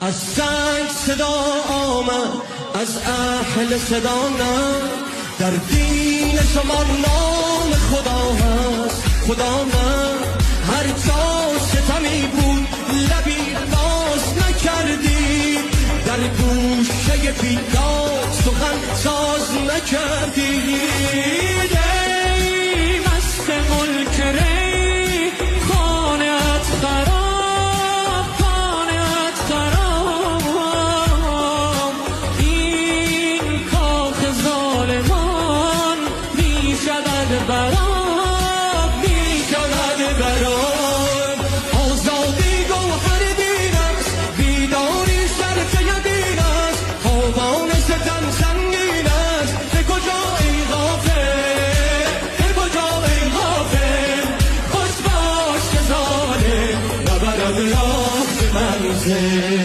از سنگ صدا آمد، از اهل صدا نه. در دین شما نام خدا هست، خدا نه. هر جا ستمی بود لبی باز نکردی، در گوشه بیداد سخن ساز نکردی. ای مست ملک ری خانه‌ات خراب، خانه‌ات خراب. این کاخ ظالمان می شود براب، می شود براب. آزادی گوهر دین است، بیداری شرط یقین است. تاوان ستم سنگین است، به کجا ای غافل، به کجا ای غافل. خوش باش که ظالم نبرد راه به منزل.